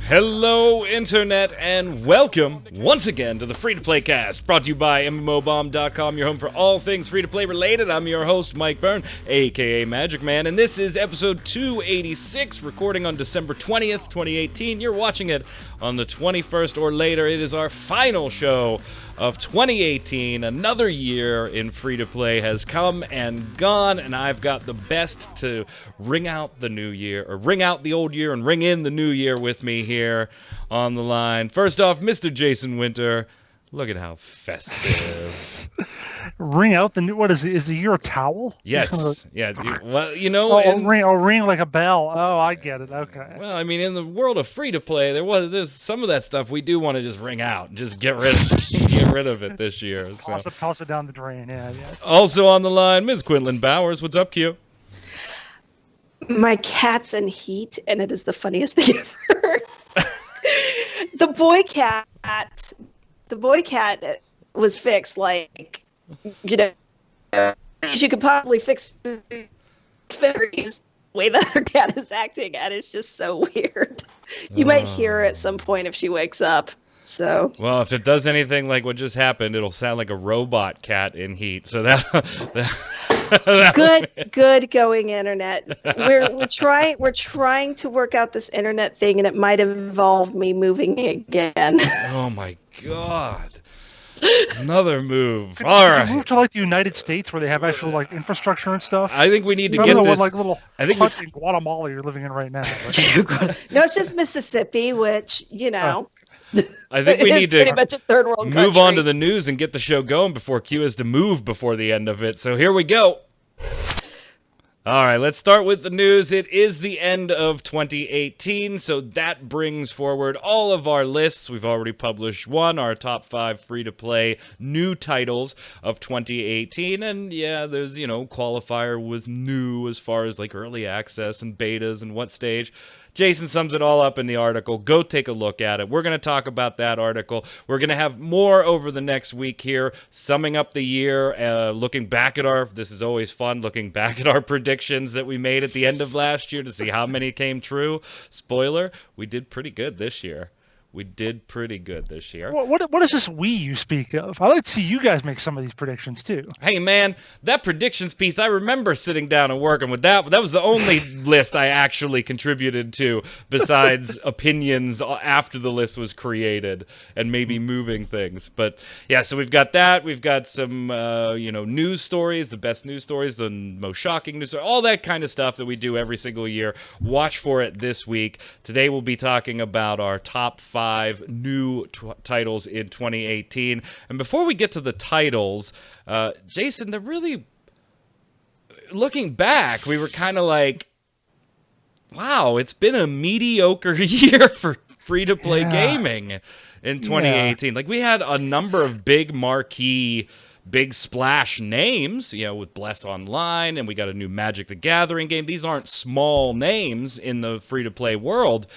Hello, Internet, and welcome once again to the Free-to-Play Cast, brought to you by MMOBomb.com, your home for all things free-to-play related. I'm your host, Mike Byrne, aka Magic Man, and this is episode 286, recording on December 20th, 2018. You're watching it on the 21st or later. It is our final show of 2018. Another year in free-to-play has come and gone, and I've got the best to ring out the new year, or ring out the old year and ring in the new year with me here on the line. First off, Mr. Jason Winter. Look at how festive. Ring out the new, what is it? Is the year a towel? Yes. Yeah. Well, you know. Ring like a bell. Oh, I get it. Okay. Well, I mean, in the world of free to play, there's some of that stuff we do want to just ring out and just get rid of it this year. So. Toss it down the drain. Yeah. Also on the line, Ms. Quinlan Bowers. What's up, Q? My cat's in heat, and it is the funniest thing ever. The boy cat was fixed like, you could probably fix the way the other cat is acting, and it's just so weird. You might hear her at some point if she wakes up. So. Well, if it does anything like what just happened, it'll sound like a robot cat in heat. So good going, Internet. We're trying to work out this Internet thing, and it might involve me moving again. Oh my God. Another move. All right. Move to like the United States where they have actual like infrastructure and stuff. I think we need to get this. Like little hut in Guatemala you're living in right now. No, it's just Mississippi, which I think we need to pretty much a third world move country. on to the news and get the show going before Q has to move before the end of it. So here we go. All right, let's start with the news. It is the end of 2018, so that brings forward all of our lists. We've already published one, our top 5 free-to-play new titles of 2018. And yeah, there's, qualifier with new as far as like early access and betas and what stage. Jason sums it all up in the article. Go take a look at it. We're going to talk about that article. We're going to have more over the next week here, summing up the year, looking back at this is always fun, looking back at our predictions that we made at the end of last year to see how many came true. Spoiler, we did pretty good this year. What is this we you speak of? I'd like to see you guys make some of these predictions too. Hey man, that predictions piece, I remember sitting down and working with that, but that was the only list I actually contributed to besides opinions after the list was created and maybe moving things. But yeah, so we've got that. We've got some, news stories, the best news stories, the most shocking news stories, all that kind of stuff that we do every single year. Watch for it this week. Today we'll be talking about our top 5 new titles in 2018. And before we get to the titles, Jason, looking back, we were kind of like, wow, it's been a mediocre year for free-to-play gaming in 2018. Like, we had a number of big marquee, big splash names, with Bless Online, and we got a new Magic the Gathering game. These aren't small names in the free-to-play world.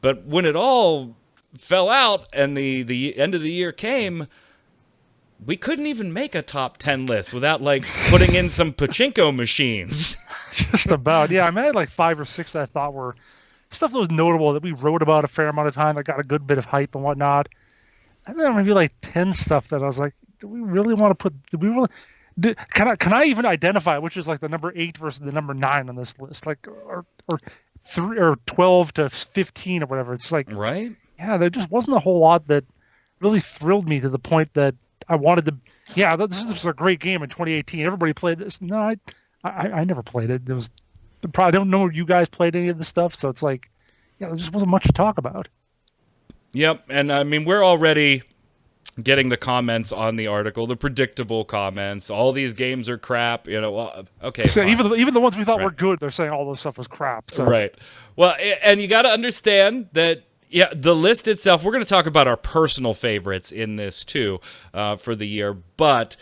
But when it all fell out and the end of the year came, we couldn't even make a top 10 list without like putting in some pachinko machines. Just about. Yeah, I had like 5 or 6 that I thought were stuff that was notable that we wrote about a fair amount of time that got a good bit of hype and whatnot. And then maybe like 10 stuff that I was like, do we really want to put, can I even identify which is like the number 8 versus the number 9 on this list? Like, or 3 or 12 to 15 or whatever. It's like, right? Yeah, there just wasn't a whole lot that really thrilled me to the point that I wanted to. Yeah, this was a great game in 2018. Everybody played this. No, I never played it. There was probably don't know if you guys played any of this stuff, so it's like, yeah, there just wasn't much to talk about. Yep, and I mean we're already getting the comments on the article, the predictable comments. All these games are crap. Okay. So even the ones we thought were good, they're saying all this stuff was crap. So. Right. Well, and you got to understand that. Yeah, the list itself, we're going to talk about our personal favorites in this, too, for the year. But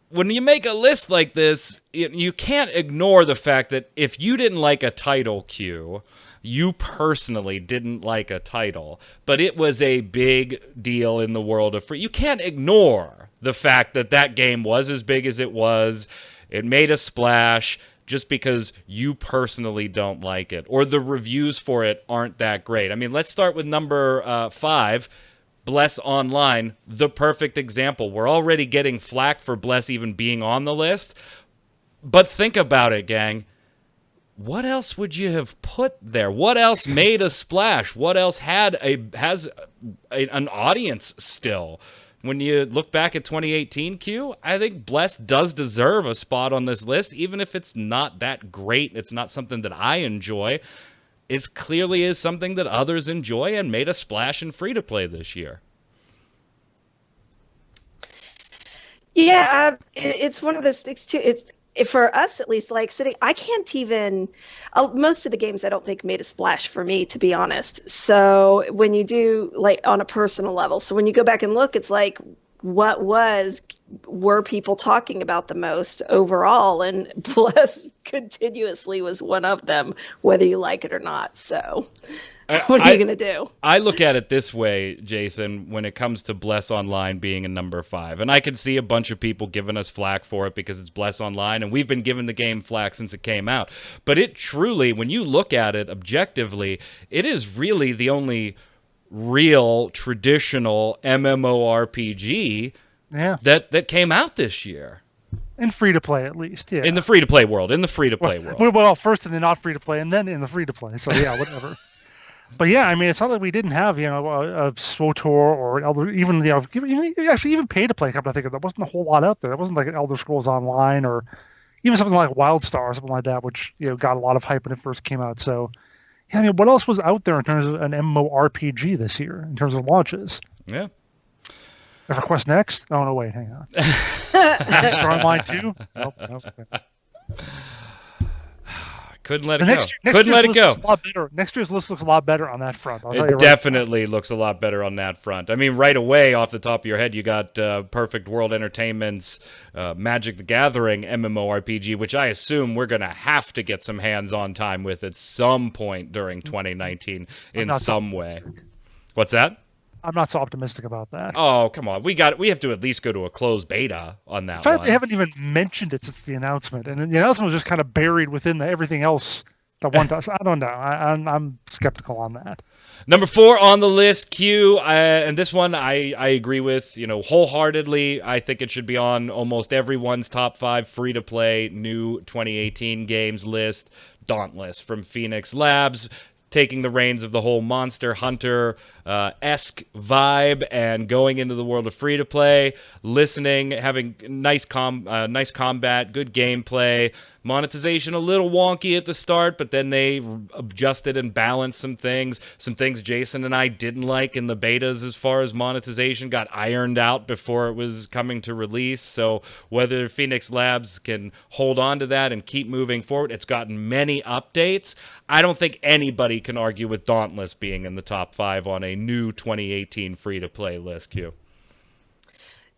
when you make a list like this, you can't ignore the fact that if you didn't like a title, Q, you personally didn't like a title, but it was a big deal in the world of free. You can't ignore the fact that that game was as big as it was. It made a splash. just because you personally don't like it or the reviews for it aren't that great. I mean, let's start with number 5. Bless Online, the perfect example. We're already getting flack for Bless even being on the list. But think about it, gang. What else would you have put there? What else made a splash? What else has an audience still? When you look back at 2018, Q, I think Bless does deserve a spot on this list, even if it's not that great. It's not something that I enjoy. It clearly is something that others enjoy and made a splash in free-to-play this year. Yeah, it's one of those things too. It's for us at least, like sitting. I can't even. Most of the games I don't think made a splash for me, to be honest. So when you do like on a personal level, so when you go back and look, it's like were people talking about the most overall, and Bless continuously was one of them, whether you like it or not. So what are you going to do? I look at it this way, Jason, when it comes to Bless Online being a number 5. And I can see a bunch of people giving us flack for it because it's Bless Online, and we've been giving the game flack since it came out. But it truly, when you look at it objectively, it is really the only real traditional MMORPG that came out this year. In free-to-play, at least, yeah. In the free-to-play world, world. Well, first in the not free-to-play, and then in the free-to-play, so yeah, whatever. But yeah, I mean, it's not like we didn't have, a SWTOR or Elder, even, even pay-to-play, come to think of it, there wasn't a whole lot out there. There wasn't like an Elder Scrolls Online or even something like WildStar or something like that, which, got a lot of hype when it first came out, so... Yeah, I mean, what else was out there in terms of an MMORPG this year, in terms of launches? Yeah. EverQuest Next? Oh, no, wait, hang on. Star Online 2? Nope. Okay. Couldn't let it go. Couldn't let it go. Next year's list looks a lot better on that front. It definitely looks a lot better on that front. I mean, right away, off the top of your head, you got Perfect World Entertainment's Magic the Gathering MMORPG, which I assume we're going to have to get some hands-on time with at some point during 2019 in some way. What's that? I'm not so optimistic about that. Oh, come on. We have to at least go to a closed beta on that one. In fact, they haven't even mentioned it since the announcement. And the announcement was just kind of buried within everything else that one does. I don't know. I'm skeptical on that. Number 4 on the list, Q, and this one I agree with, wholeheartedly. I think it should be on almost everyone's top 5 free-to-play new 2018 games list. Dauntless from Phoenix Labs, taking the reins of the whole Monster Hunter-esque vibe and going into the world of free-to-play, listening, having nice combat, good gameplay, monetization a little wonky at the start, but then they adjusted and balanced some things Jason and I didn't like in the betas as far as monetization got ironed out before it was coming to release. So whether Phoenix Labs can hold on to that and keep moving forward, it's gotten many updates. I don't think anybody can argue with Dauntless being in the top 5 on a new 2018 free-to-play list, Q.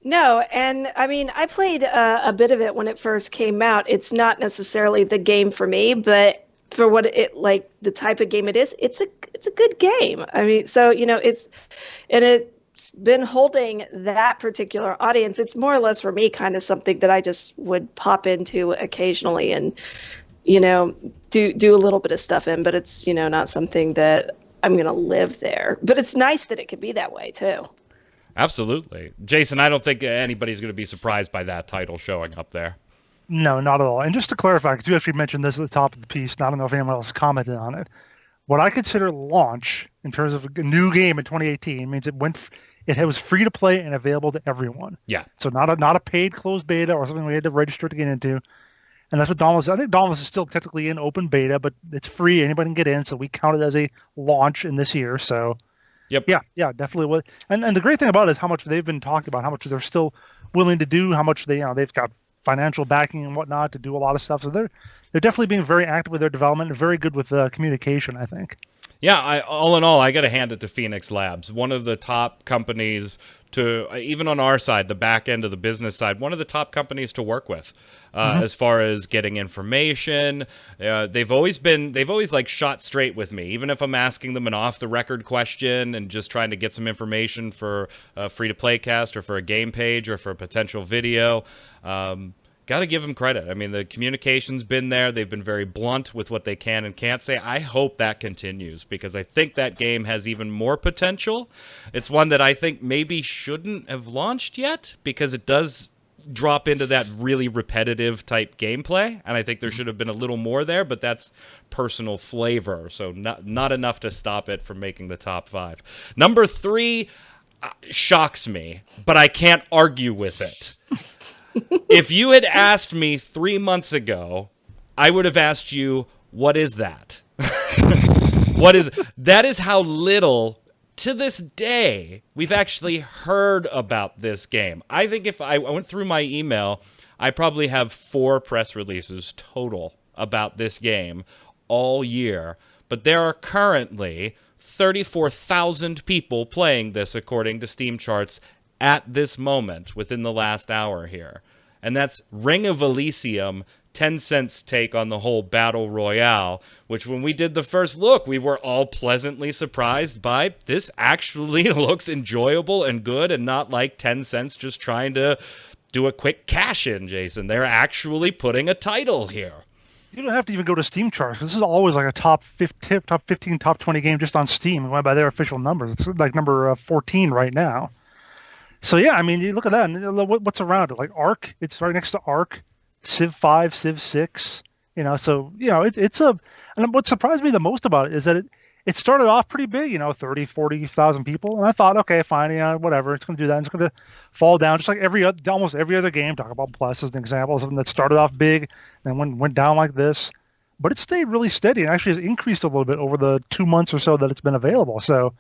No, and I mean, I played a bit of it when it first came out. It's not necessarily the game for me, but for what it like the type of game it is, it's a good game. I mean, so it's been holding that particular audience. It's more or less for me kind of something that I just would pop into occasionally and do a little bit of stuff in, but it's not something that I'm going to live there. But it's nice that it could be that way too. Absolutely. Jason, I don't think anybody's going to be surprised by that title showing up there. No, not at all. And just to clarify, because you actually mentioned this at the top of the piece, and I don't know if anyone else commented on it. What I consider launch in terms of a new game in 2018 means it was free to play and available to everyone. Yeah. So not a paid closed beta or something we had to register to get into. And that's what Dauntless is. I think Dauntless is still technically in open beta, but it's free. Anybody can get in. So we count it as a launch in this year. So yep. Yeah, definitely. And the great thing about it is how much they've been talking about, how much they're still willing to do, how much they've got financial backing and whatnot to do a lot of stuff. So they're definitely being very active with their development and very good with communication, I think. Yeah, all in all, I got to hand it to Phoenix Labs, one of the top companies to, even on our side, the back end of the business side, one of the top companies to work with as far as getting information. They've always like shot straight with me, even if I'm asking them an off the record question and just trying to get some information for a free to play cast or for a game page or for a potential video. got to give them credit. I mean, the communication's been there. They've been very blunt with what they can and can't say. I hope that continues because I think that game has even more potential. It's one that I think maybe shouldn't have launched yet because it does drop into that really repetitive type gameplay, and I think there should have been a little more there, but that's personal flavor, so not enough to stop it from making the top 5. Number 3 shocks me, but I can't argue with it. If you had asked me 3 months ago, I would have asked you, what is that? That is how little to this day we've actually heard about this game. I think if I went through my email, I probably have 4 press releases total about this game all year, but there are currently 34,000 people playing this according to Steam charts at this moment within the last hour here. And that's Ring of Elysium, Tencent's take on the whole battle royale, which when we did the first look, we were all pleasantly surprised by. This actually looks enjoyable and good and not like Tencent's just trying to do a quick cash-in, Jason. They're actually putting a title here. You don't have to even go to Steam charts. This is always like a top 15, top 20 game just on Steam. Went by their official numbers. It's like number 14 right now. So yeah, I mean, you look at that and what's around it. Like Ark, it's right next to Ark. Civ 5, Civ 6, so, it's a, and what surprised me the most about it is that it started off pretty big, 30, 40,000 people. And I thought, okay, fine, whatever, it's going to do that. It's going to fall down just like almost every other game. Talk about Bless as an example of something that started off big and went down like this. But it stayed really steady and actually has increased a little bit over the 2 months or so that it's been available. So,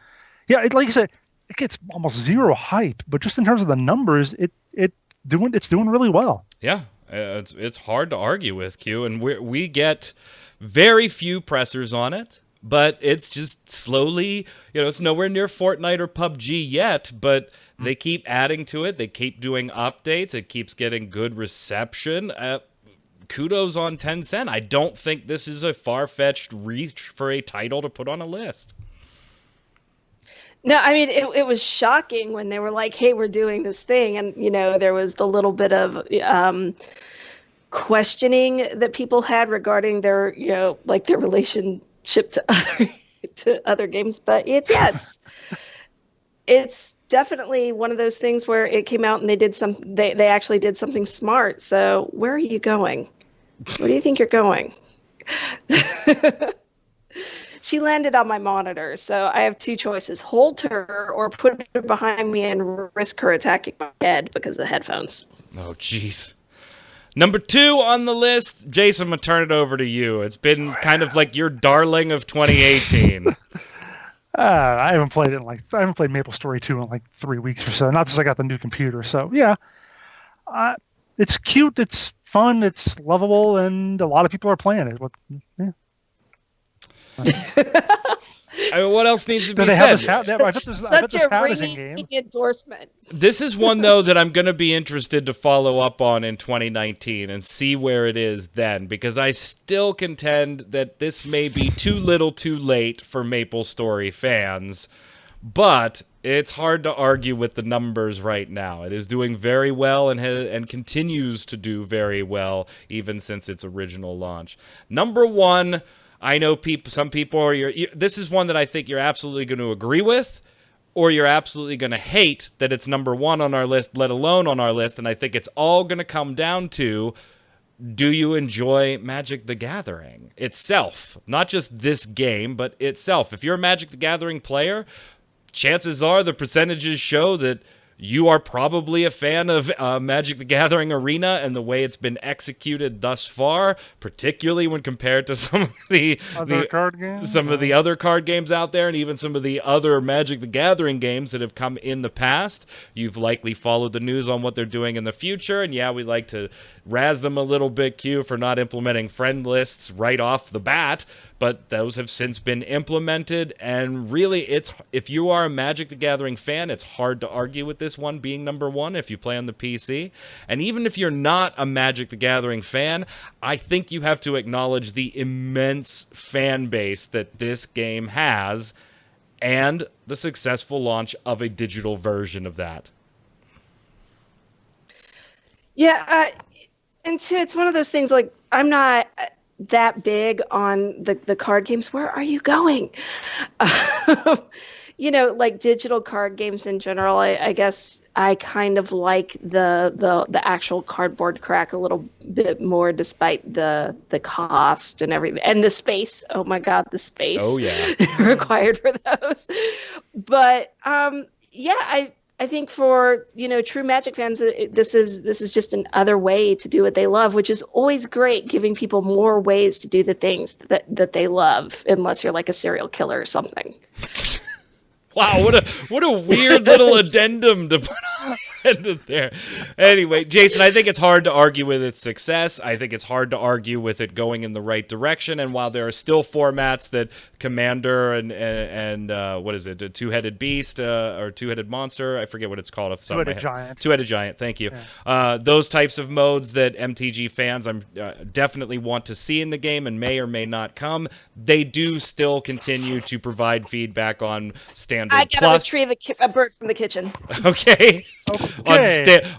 yeah, like you said, it gets almost zero hype, but just in terms of the numbers, it's doing really well. Yeah. It's hard to argue with, Q, and we get very few pressers on it, but it's just slowly, it's nowhere near Fortnite or PUBG yet, but they keep adding to it. They keep doing updates. It keeps getting good reception. Kudos on Tencent. I don't think this is a far-fetched reach for a title to put on a list. No, I mean, it was shocking when they were like, hey, we're doing this thing. And, there was the little bit of questioning that people had regarding their, like their relationship to other games. But it's definitely one of those things where it came out and they actually did something smart. So where are you going? Where do you think you're going? She landed on my monitor, so I have 2 choices: hold her or put her behind me and risk her attacking my head because of the headphones. Oh, jeez. Number 2 on the list, Jason, I'm going to turn it over to you. It's been kind of like your darling of 2018. I haven't played MapleStory 2 in like 3 weeks or so. Not since I got the new computer. So yeah, it's cute, it's fun, it's lovable, and a lot of people are playing it. Yeah. I mean, what else needs to be said? Such a ringing endorsement. This is one, though, that I'm going to be interested to follow up on in 2019 and see where it is then, because I still contend that this may be too little too late for MapleStory fans, but it's hard to argue with the numbers right now. It is doing very well and continues to do very well even since its original launch. Number 1... I know some people are. This is one that I think you're absolutely going to agree with, or you're absolutely going to hate that it's number 1 on our list, let alone on our list. And I think it's all going to come down to, do you enjoy Magic the Gathering itself? Not just this game, but itself. If you're a Magic the Gathering player, chances are the percentages show that you are probably a fan of Magic the Gathering Arena and the way it's been executed thus far, particularly when compared to some of the other card games out there, and even some of the other Magic the Gathering games that have come in the past. You've likely followed the news on what they're doing in the future, and yeah, we like to razz them a little bit, Q, for not implementing friend lists right off the bat, but those have since been implemented, and really, if you are a Magic the Gathering fan, it's hard to argue with this one being number 1 if you play on the PC. And even if you're not a Magic the Gathering fan, I think you have to acknowledge the immense fan base that this game has and the successful launch of a digital version of that. Yeah, And two, it's one of those things like I'm not that big on the card games. Where are you going? Like digital card games in general, I guess I kind of like the actual cardboard crack a little bit more, despite the cost and everything and the space. Oh my God, the space Oh yeah. required for those. But yeah, I think for true Magic fans, this is just another way to do what they love, which is always great, giving people more ways to do the things that they love, unless you're like a serial killer or something. Wow, what a weird little addendum to put on the end of there. Anyway, Jason, I think it's hard to argue with its success. I think it's hard to argue with it going in the right direction. And while there are still formats that Commander and what is it, a two-headed beast or two-headed monster? I forget what it's called. Two-headed giant. Two-headed giant. Thank you. Yeah. Those types of modes that MTG fans definitely want to see in the game and may or may not come. They do still continue to provide feedback on Standard I gotta Plus. retrieve a bird from the kitchen. Okay.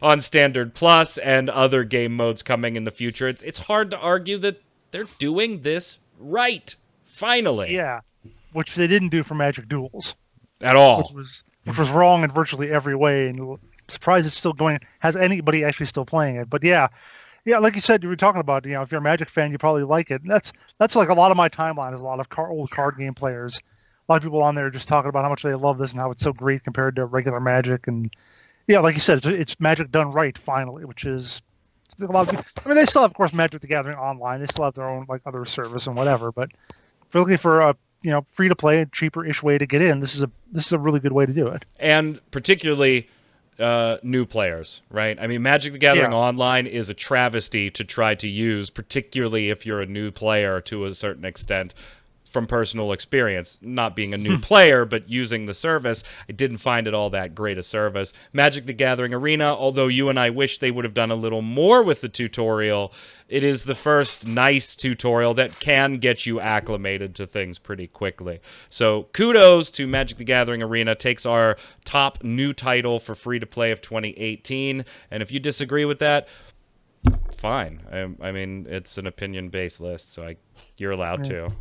On Standard Plus and other game modes coming in the future. It's hard to argue that they're doing this right. Finally. Yeah. Which they didn't do for Magic Duels. At all. Which was wrong in virtually every way, and I'm surprised it's still going. Has anybody actually still playing it? But yeah, like you said, you were talking about, if you're a Magic fan, you probably like it. And that's like a lot of my timeline is a lot of old card game players. A lot of people on there just talking about how much they love this and how it's so great compared to regular Magic. And yeah, like you said, it's Magic done right finally, which is a lot of people. I mean, they still have, of course, Magic the Gathering online. They still have their own like other service and whatever. But if you're looking for a free to play, cheaper-ish way to get in, this is a really good way to do it. And particularly new players, right? I mean, Magic the Gathering Online is a travesty to try to use, particularly if you're a new player to a certain extent. From personal experience, not being a new player, but using the service, I didn't find it all that great a service. Magic the Gathering Arena, although you and I wish they would have done a little more with the tutorial, it is the first nice tutorial that can get you acclimated to things pretty quickly. So kudos to Magic the Gathering Arena, takes our top new title for free-to-play of 2018, and if you disagree with that, fine. I mean, it's an opinion-based list, so you're allowed to.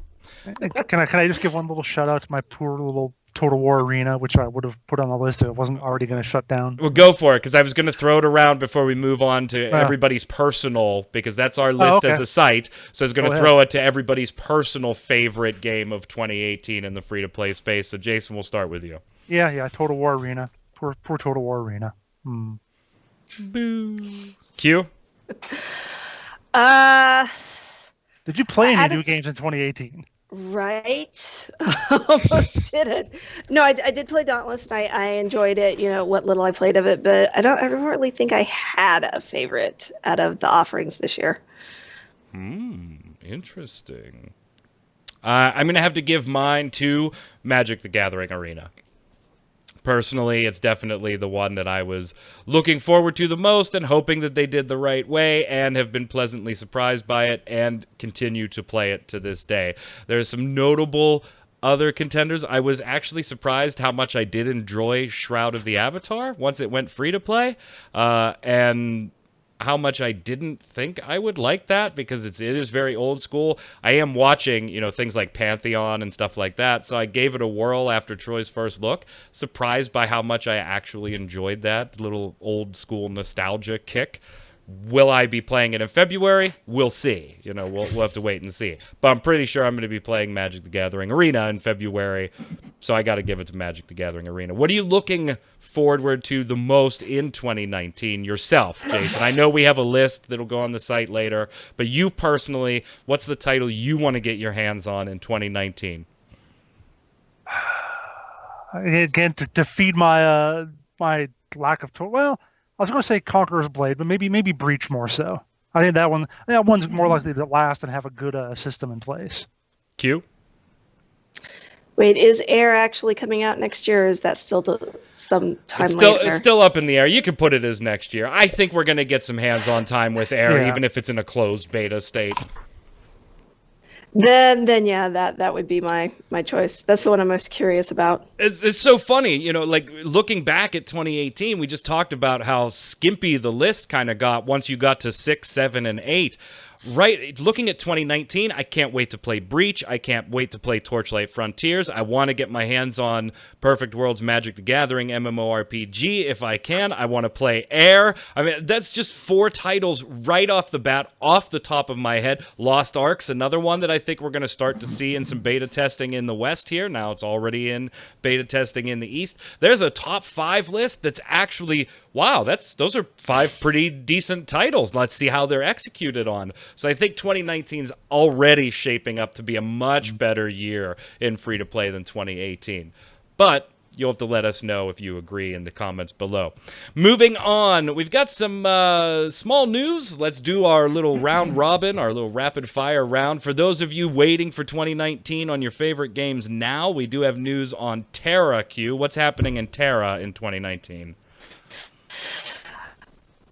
Can I just give one little shout out to my poor little Total War Arena, which I would have put on the list if it wasn't already going to shut down? Well, go for it, because I was going to throw it around before we move on to everybody's personal, because that's our list as a site. So I was going to throw it to everybody's personal favorite game of 2018 in the free-to-play space. So Jason, we'll start with you. Yeah, Total War Arena. Poor Total War Arena. Boo. Q? Did you play any new games in 2018? Right. Almost didn't. No, I did play Dauntless, and I enjoyed it, what little I played of it, but I don't really think I had a favorite out of the offerings this year. Interesting. I'm going to have to give mine to Magic the Gathering Arena. Personally, it's definitely the one that I was looking forward to the most and hoping that they did the right way, and have been pleasantly surprised by it and continue to play it to this day. There's some notable other contenders. I was actually surprised how much I did enjoy Shroud of the Avatar once it went free to play, and how much I didn't think I would like that, because it is very old school. I am watching, things like Pantheon and stuff like that, so I gave it a whirl after Troy's first look. Surprised by how much I actually enjoyed that little old school nostalgia kick. Will I be playing it in February? We'll see. We'll have to wait and see. But I'm pretty sure I'm going to be playing Magic the Gathering Arena in February, so I got to give it to Magic the Gathering Arena. What are you looking forward to the most in 2019 yourself, Jason? I know we have a list that'll go on the site later, but you personally, what's the title you want to get your hands on in 2019? Again, to feed my my lack of I was going to say Conqueror's Blade, but maybe Breach more so. I think that one's more likely to last and have a good system in place. Q? Wait, is Air actually coming out next year, or is that still some time later? It's still up in the air. You could put it as next year. I think we're going to get some hands-on time with Air, even if it's in a closed beta state. Then yeah, that would be my choice. That's the one I'm most curious about. It's so funny, like looking back at 2018, we just talked about how skimpy the list kind of got once you got to 6, 7, and 8. Right, looking at 2019, I can't wait to play Breach. I can't wait to play Torchlight Frontiers. I want to get my hands on Perfect World's Magic the Gathering MMORPG if I can. I want to play Air. I mean, that's just 4 titles right off the bat, off the top of my head. Lost Ark's another one that I think we're going to start to see in some beta testing in the West here. Now it's already in beta testing in the East. There's a top 5 list that's actually, wow, those are 5 pretty decent titles. Let's see how they're executed on. So I think 2019 is already shaping up to be a much better year in free-to-play than 2018. But you'll have to let us know if you agree in the comments below. Moving on, we've got some small news. Let's do our little round robin, our little rapid fire round. For those of you waiting for 2019 on your favorite games now, we do have news on Terra, Q. What's happening in Terra in 2019?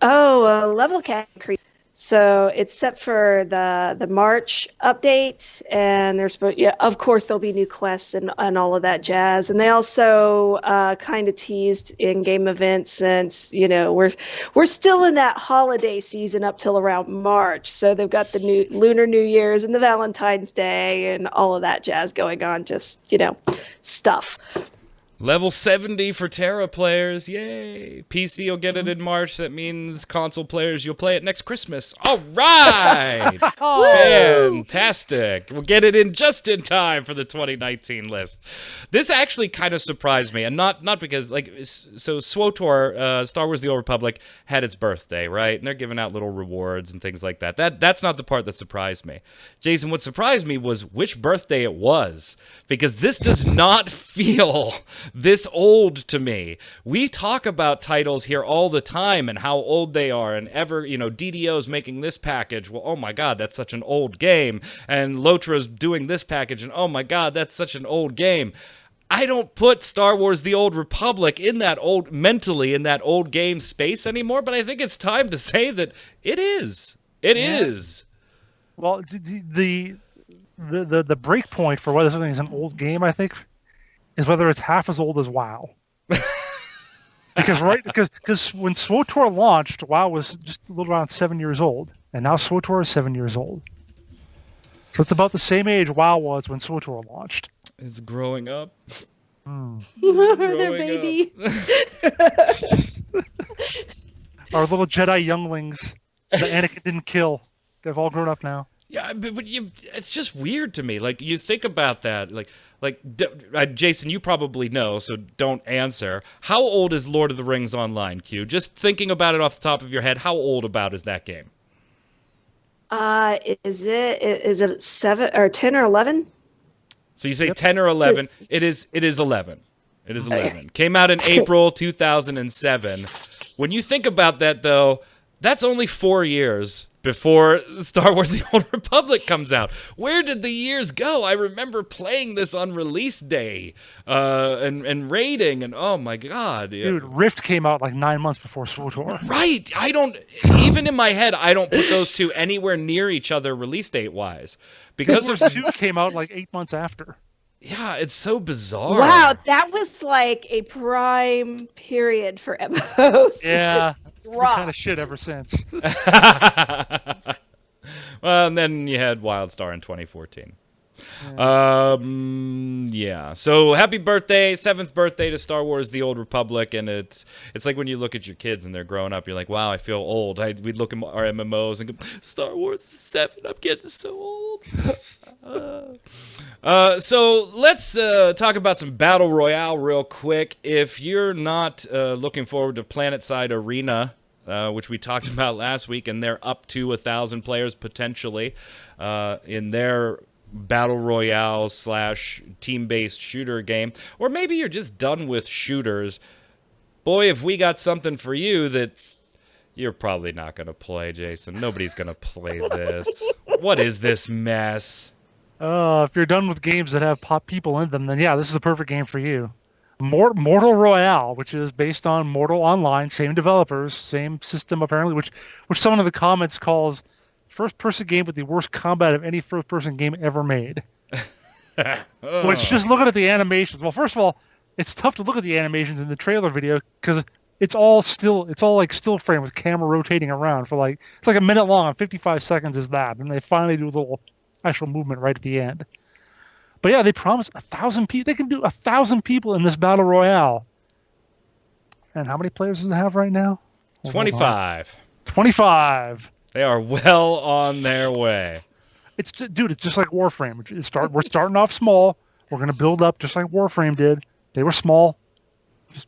Oh, level cap increase. So it's set for the March update, and of course there'll be new quests and all of that jazz. And they also kind of teased in-game events, since we're still in that holiday season up till around March. So they've got the new Lunar New Year's and the Valentine's Day and all of that jazz going on. Just stuff. Level 70 for Terra players, yay! PC will get it in March. That means console players, you'll play it next Christmas. All right! Fantastic! We'll get it in just in time for the 2019 list. This actually kind of surprised me, and not because, so SWTOR, Star Wars The Old Republic, had its birthday, right? And they're giving out little rewards and things like that. That's not the part that surprised me. Jason, what surprised me was which birthday it was, because this does not feel this old to me. We talk about titles here all the time and how old they are, and DDO's making this package. Well, oh my god, that's such an old game. And Lotra's doing this package, and oh my god, that's such an old game. I don't put Star Wars The Old Republic mentally in that old game space anymore, but I think it's time to say that it is. It is. Well, the break point for whether something is an old game, I think, is whether it's half as old as WoW. Because when SWTOR launched, WoW was just a little around 7 years old, and now SWTOR is 7 years old. So it's about the same age WoW was when SWTOR launched. It's growing up. Their baby. Our little Jedi younglings that Anakin didn't kill. They've all grown up now. Yeah, but it's just weird to me. Like, you think about that. Jason, you probably know, so don't answer. How old is Lord of the Rings Online, Q? Just thinking about it off the top of your head, how old about is that game? Is it 7 or 10 or 11? So you say 10 or 11. It is 11. It is 11. Came out in April 2007. When you think about that, though, that's only 4 years before Star Wars The Old Republic comes out. Where did the years go? I remember playing this on release day and raiding, and oh my god. Dude, Rift came out like 9 months before SWTOR. Right. Even in my head, I don't put those two anywhere near each other release date-wise. Because Wars 2 came out like 8 months after. Yeah, it's so bizarre. Wow, that was like a prime period for MMOs. Yeah, it's been kind of shit ever since. Well, and then you had WildStar in 2014. Yeah. So happy birthday, 7th birthday to Star Wars The Old Republic, and it's like when you look at your kids and they're growing up, you're like, wow, I feel old. We'd look at our MMOs and go, Star Wars 7, I'm getting so old. So let's talk about some Battle Royale real quick. If you're not looking forward to PlanetSide Arena, which we talked about last week, and they're up to 1,000 players potentially in their Battle Royale / team-based shooter game, or maybe you're just done with shooters. Boy, if we got something for you that you're probably not going to play, Jason. Nobody's going to play this. What is this mess? If you're done with games that have people in them, then yeah, this is the perfect game for you. Mortal Royale, which is based on Mortal Online, same developers, same system apparently, which someone in the comments calls first-person game with the worst combat of any first-person game ever made. Which, just looking at the animations. Well, first of all, it's tough to look at the animations in the trailer video because it's all like still frame with camera rotating around for like it's like a minute long and 55 seconds is that, and they finally do a little actual movement right at the end. But yeah, they promised 1,000 people. They can do 1,000 people in this battle royale. And how many players does it have right now? 25. 25. They are well on their way. It's just like Warframe. We're starting off small. We're gonna build up just like Warframe did. They were small. Just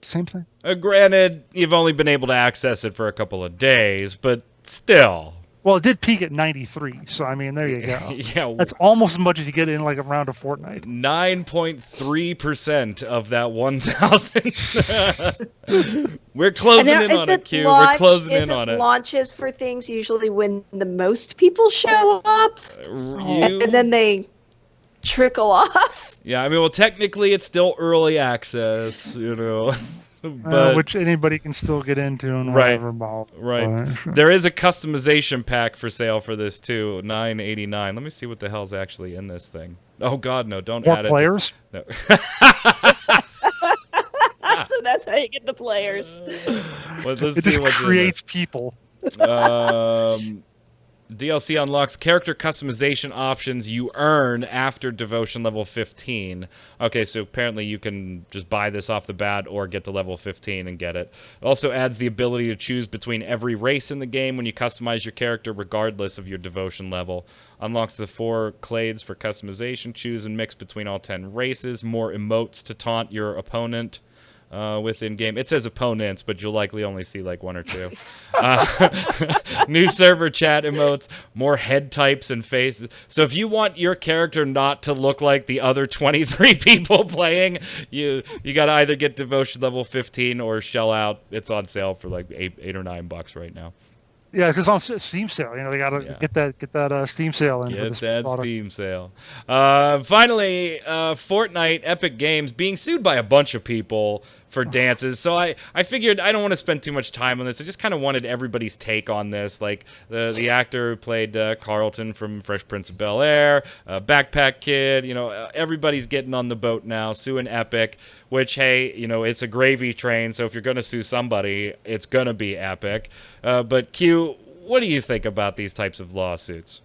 same thing. Granted, you've only been able to access it for a couple of days, but still. Well, it did peak at 93, so I mean, there you go. Yeah, that's almost as much as you get in like a round of Fortnite. 9.3% of that 1,000. We're closing in on it, Q. We're closing in on it. Launches for things usually when the most people show up, and then they trickle off. Yeah, I mean, well, technically it's still early access, you know. But, which anybody can still get into and whatever. Right. There is a customization pack for sale for this too, $9.89. Let me see what the hell's actually in this thing. Oh God, no! Don't add players? it. No. So that's how you get the players. Let's it see just what's creates people. DLC unlocks character customization options you earn after devotion level 15. Okay, so apparently you can just buy this off the bat or get to level 15 and get it. It also adds the ability to choose between every race in the game when you customize your character regardless of your devotion level. Unlocks the 4 clades for customization. Choose and mix between all 10 races. More emotes to taunt your opponent. Within game. It says opponents, but you'll likely only see like 1 or 2. New server chat emotes, more head types and faces. So if you want your character not to look like the other 23 people playing, you got to either get devotion level 15 or shell out. It's on sale for like $8 or $9 right now. Yeah, it's on Steam sale. You know, they gotta get that Steam sale in. Get for this that product. Steam sale. Finally, Fortnite, Epic Games being sued by a bunch of people for dances. So I figured I don't want to spend too much time on this. I just kind of wanted everybody's take on this. Like the actor who played Carlton from Fresh Prince of Bel-Air, Backpack Kid. You know, everybody's getting on the boat now, suing Epic. Which, hey, you know, it's a gravy train. So if you're going to sue somebody, it's going to be Epic. But Q, what do you think about these types of lawsuits?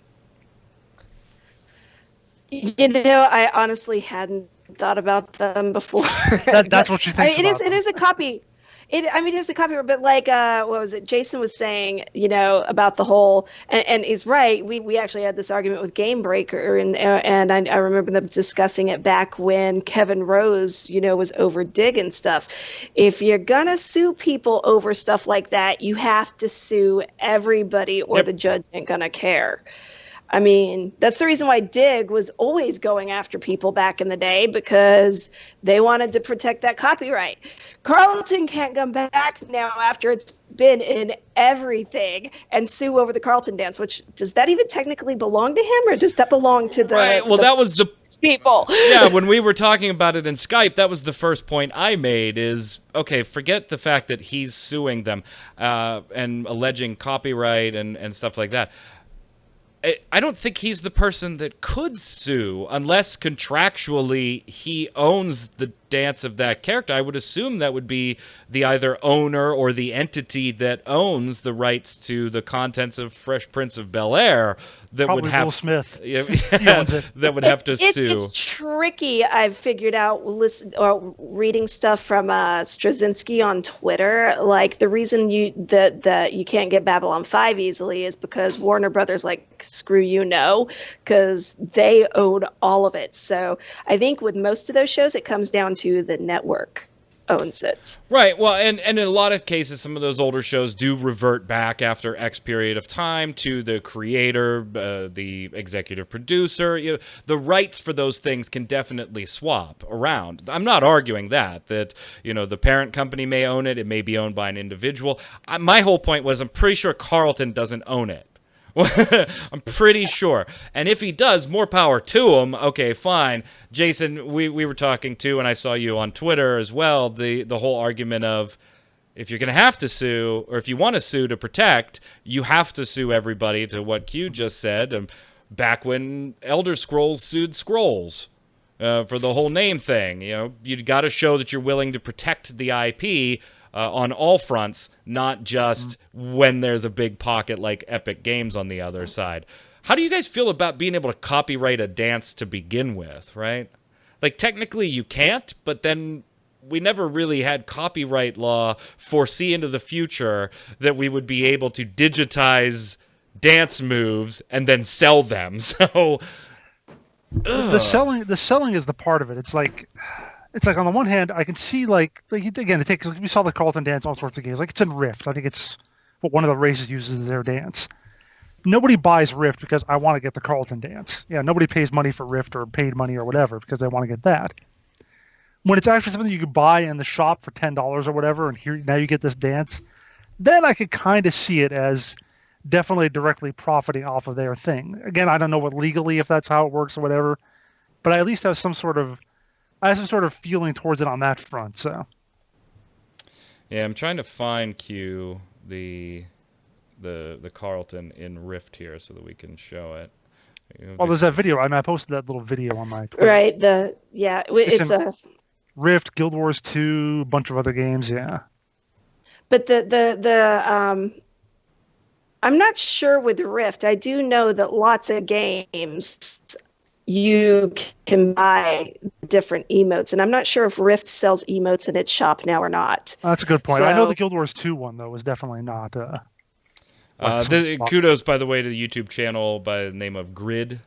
You know, I honestly hadn't thought about them before. That's what you think. It is a copy. It is a copyright, but like, what was it? Jason was saying, you know, about the whole, and he's right. We actually had this argument with Game Breaker, and I remember them discussing it back when Kevin Rose, you know, was over Dig and stuff. If you're gonna sue people over stuff like that, you have to sue everybody, or the judge ain't gonna care. I mean, that's the reason why Dig was always going after people back in the day, because they wanted to protect that copyright. Carlton can't come back now after it's been in everything and sue over the Carlton dance, which, does that even technically belong to him, or does that belong to the that was the people? Yeah, when we were talking about it in Skype, that was the first point I made is, okay, forget the fact that he's suing them and alleging copyright and stuff like that. I don't think he's the person that could sue unless contractually he owns the dance of that character. I would assume that would be the either owner or the entity that owns the rights to the contents of Fresh Prince of Bel-Air that Probably would have Will Smith. He owns it. That would have to sue. It's tricky. I've figured out reading stuff from Straczynski on Twitter. Like, the reason you can't get Babylon 5 easily is because Warner Brothers, like, screw you, no, because they own all of it. So I think with most of those shows, it comes down to the network owns it. Right. Well, and in a lot of cases, some of those older shows do revert back after X period of time to the creator, the executive producer. You know, the rights for those things can definitely swap around. I'm not arguing that, you know, the parent company may own it. It may be owned by an individual. My whole point was I'm pretty sure Carlton doesn't own it. I'm pretty sure. And if he does, more power to him. Okay, fine. Jason, we were talking too, and I saw you on Twitter as well, the whole argument of, if you're going to have to sue, or if you want to sue to protect, you have to sue everybody, to what Q just said. Back when Elder Scrolls sued Scrolls for the whole name thing, you got to show that you're willing to protect the IP on all fronts, not just when there's a big pocket like Epic Games on the other side. How do you guys feel about being able to copyright a dance to begin with, right? Like, technically you can't, but then we never really had copyright law foresee into the future that we would be able to digitize dance moves and then sell them. So the selling is the part of it. It's like on the one hand, I can see like again, we saw the Carlton dance, all sorts of games. Like, it's in Rift. I think it's what one of the races uses as their dance. Nobody buys Rift because I want to get the Carlton dance. Yeah, nobody pays money for Rift or paid money or whatever because they want to get that. When it's actually something you could buy in the shop for $10 or whatever, and here now you get this dance, then I could kind of see it as definitely directly profiting off of their thing. Again, I don't know what legally, if that's how it works or whatever, but I at least have some sort of feeling towards it on that front. So yeah, I'm trying to find Q the Carlton in Rift here so that we can show it. Well, there's that video. I posted that little video on my Twitter. Right. It's a Rift, Guild Wars 2, a bunch of other games. Yeah. But I'm not sure with Rift. I do know that lots of games you can buy different emotes, and I'm not sure if Rift sells emotes in its shop now or not. That's a good point. I know the Guild Wars 2 one though was definitely not. Kudos, by the way, to the YouTube channel by the name of Grid.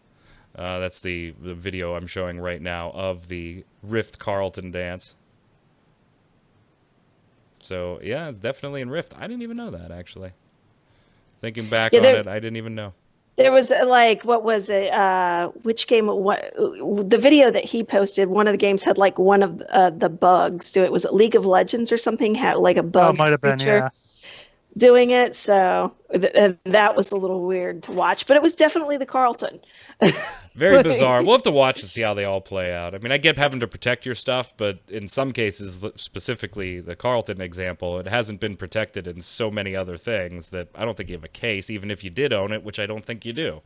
That's the video I'm showing right now of the Rift Carlton dance. So, yeah, it's definitely in Rift. I didn't even know that, actually. Thinking back on it, I didn't even know. There was, what was it? Which game? The video that he posted, one of the games had, one of the bugs do it. Was it League of Legends or something? Had, a bug might have been, yeah. Doing it, so that was a little weird to watch, but it was definitely the Carlton. Very bizarre. We'll have to watch and see how they all play out. I mean, I get having to protect your stuff, but in some cases, specifically the Carlton example, it hasn't been protected in so many other things that I don't think you have a case, even if you did own it, which I don't think you do.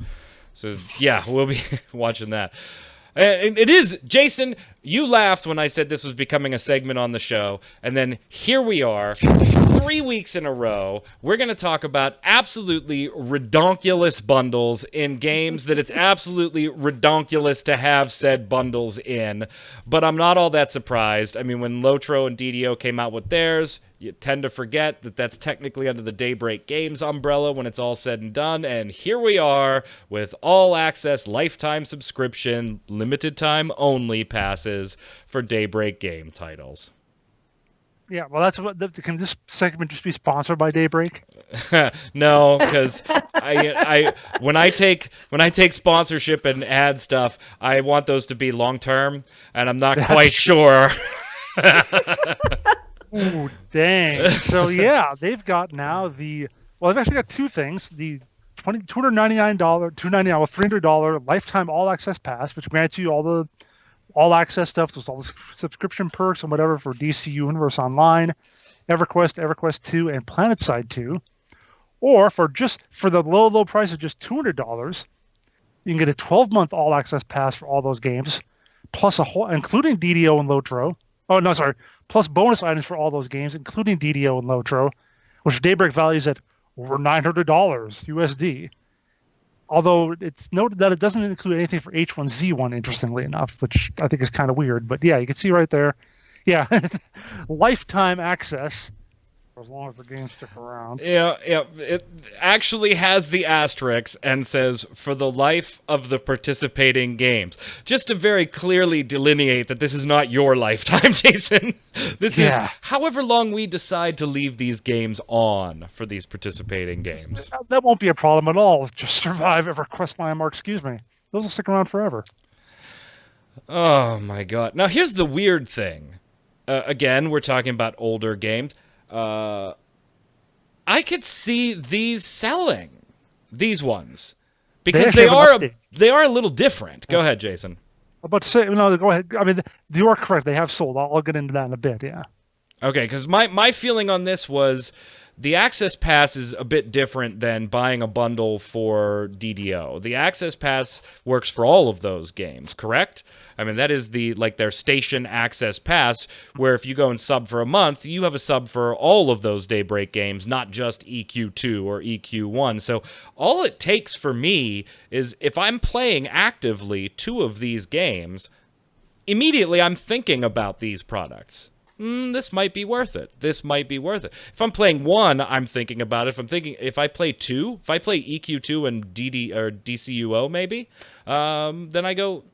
So, yeah, we'll be watching that. And it is, Jason, you laughed when I said this was becoming a segment on the show, and then here we are, 3 weeks in a row, we're going to talk about absolutely redonkulous bundles in games that it's absolutely redonkulous to have said bundles in, but I'm not all that surprised. I mean, when Lotro and DDO came out with theirs, you tend to forget that that's technically under the Daybreak Games umbrella when it's all said and done, and here we are with all-access lifetime subscription, limited-time only passes for Daybreak game titles. Yeah, well, that's what. Can this segment just be sponsored by Daybreak? No, because when I take sponsorship and ad stuff, I want those to be long-term, and I'm not quite sure. Ooh, dang. So, yeah, they've got now they've actually got two things. The $299, $300 lifetime all-access pass, which grants you all the all-access stuff, there's all the subscription perks and whatever for DC Universe Online, EverQuest, EverQuest 2, and PlanetSide 2. Or for the low price of just $200, you can get a 12-month all-access pass for all those games, plus including DDO and Lotro. Oh, no, sorry. Plus bonus items for all those games, including DDO and Lotro, which Daybreak values at over $900 USD. Although it's noted that it doesn't include anything for H1Z1, interestingly enough, which I think is kind of weird. But yeah, you can see right there. Yeah, lifetime access for as long as the games stick around. Yeah, it actually has the asterisk and says, for the life of the participating games. Just to very clearly delineate that this is not your lifetime, Jason. This is however long we decide to leave these games on for these participating games. That won't be a problem at all. Just Survive, EverQuest, Landmark, excuse me. Those will stick around forever. Oh, my God. Now, here's the weird thing. Again, we're talking about older games. I could see these selling, these ones, because they are a little different. Go ahead, Jason. I'm about to say, no, go ahead. I mean, you are correct. They have sold. I'll get into that in a bit, yeah. Okay, because my feeling on this was the Access Pass is a bit different than buying a bundle for DDO. The Access Pass works for all of those games, correct? I mean, that is their station Access Pass, where if you go and sub for a month, you have a sub for all of those Daybreak games, not just EQ2 or EQ1. So all it takes for me is if I'm playing actively 2 of these games, immediately I'm thinking about these products. This might be worth it. This might be worth it. If I'm playing 1, I'm thinking about it. If I play 2, if I play EQ2 and DCUO maybe, then I go,